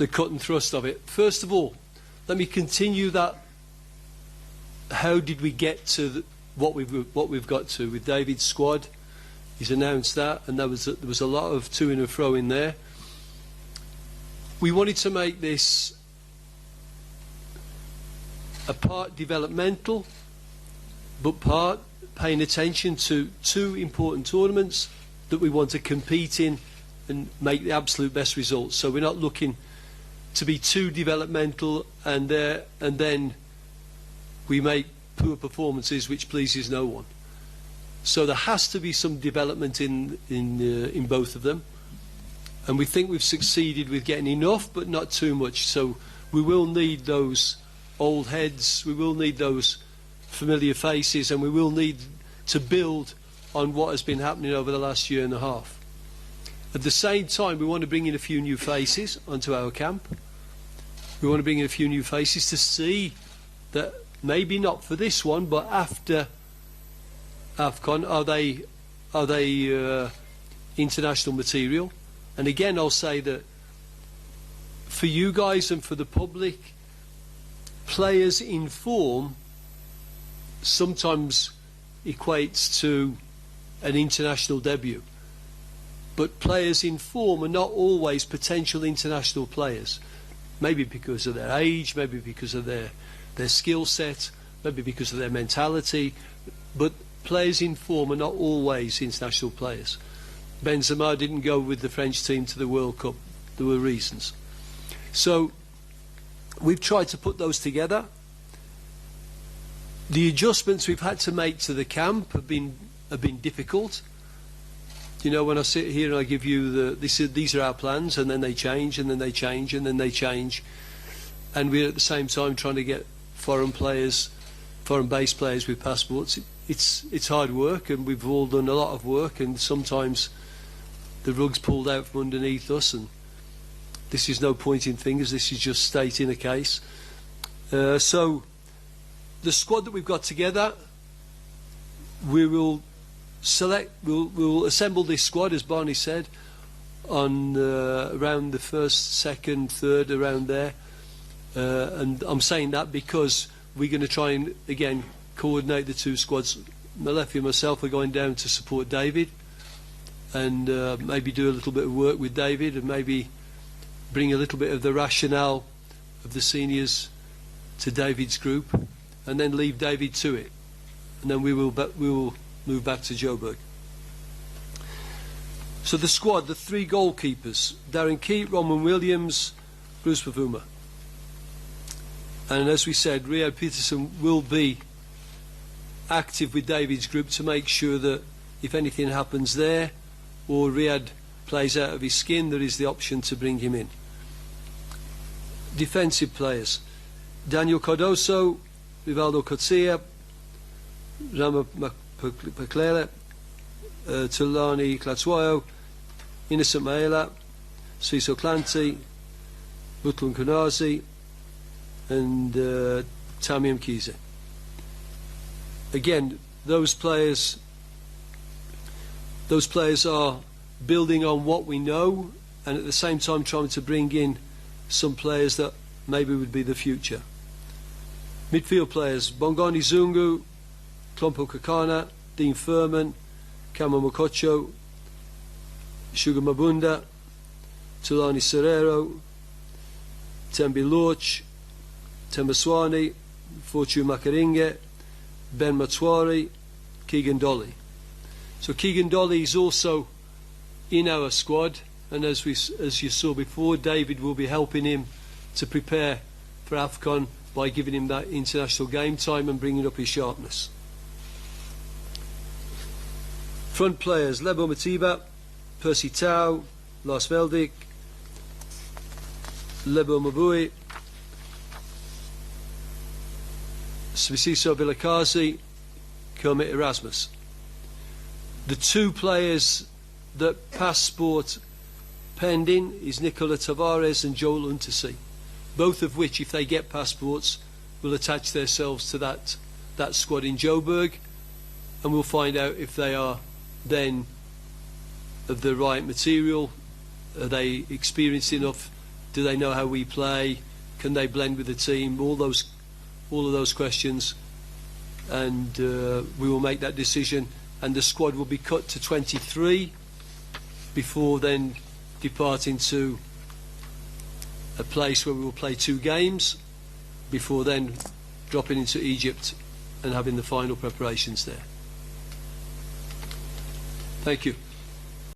the cut and thrust of it. First of all, let me continue that. How did we get to what we've got to with David's squad? He's announced that, and there was a lot of to and fro in there. We wanted to make this a part developmental, but part paying attention to two important tournaments that we want to compete in and make the absolute best results. So we're not looking to be too developmental and then we make poor performances which pleases no one. So there has to be some development in both of them, and we think we've succeeded with getting enough but not too much. So we will need those old heads, we will need those familiar faces, and we will need to build on what has been happening over the last year and a half. At the same time, we want to bring in a few new faces onto our camp. We want to bring in a few new faces to see that maybe not for this one, but after Afcon, are they international material? And again, I'll say that for you guys and for the public, players in form sometimes equates to an international debut. But players in form are not always potential international players. Maybe because of their age, maybe because of their skill set, maybe because of their mentality. But players in form are not always international players. Benzema didn't go with the French team to the World Cup. There were reasons. So we've tried to put those together. The adjustments we've had to make to the camp have been difficult. You know, when I sit here and I give you these are our plans, and then they change, and then they change, and then they change, and we're at the same time trying to get foreign-based players with passports. It's hard work, and we've all done a lot of work, and sometimes the rug's pulled out from underneath us, and this is no pointing fingers, this is just stating a case. So the squad that we've got together, we will we'll assemble this squad, as Barney said, on around the first, second, third, around there. And I'm saying that because we're going to try and, again, coordinate the two squads. Malefi and myself are going down to support David and maybe do a little bit of work with David and maybe bring a little bit of the rationale of the seniors to David's group and then leave David to it. And then we will move back to Joburg. So the squad, the three goalkeepers: Darren Keat, Roman Williams, Bruce Pavuma. And as we said, Riyad Peterson will be active with David's group to make sure that if anything happens there or Riyad plays out of his skin, there is the option to bring him in. Defensive players: Daniel Cardoso, Rivaldo Cotzia, Rama Paklele, Tulani Klatswayo, Innocent Maela, Siso Clancy, Butlun Kunazi, and Tamiam Kize. Again, those players are building on what we know and at the same time trying to bring in some players that maybe would be the future. Midfield players: Bongani Zungu, Klompo Kakana, Dean Furman, Kama Mokocho, Sugar Mabunda, Tulani Serrero, Tembi Lorch, Temaswani, Fortune Makaringe, Ben Matwari, Keegan Dolly. So Keegan Dolly is also in our squad, and as you saw before, David will be helping him to prepare for Afcon by giving him that international game time and bringing up his sharpness. Front players: Lebo Matiba, Percy Tau, Lars Veldik, Lebo Mabui, Svisiso Vilakazi, Kermit Erasmus. The two players that passport pending is Nicola Tavares and Joel Untersee, both of which, if they get passports, will attach themselves to that squad in Joburg, and we'll find out if they are then of the right material. Are they experienced enough Do they know how we play? Can they blend with the team? All of those questions, and we will make that decision. And the squad will be cut to 23 before then departing to a place where we will play 2 games before then dropping into Egypt and having the final preparations there. Thank you.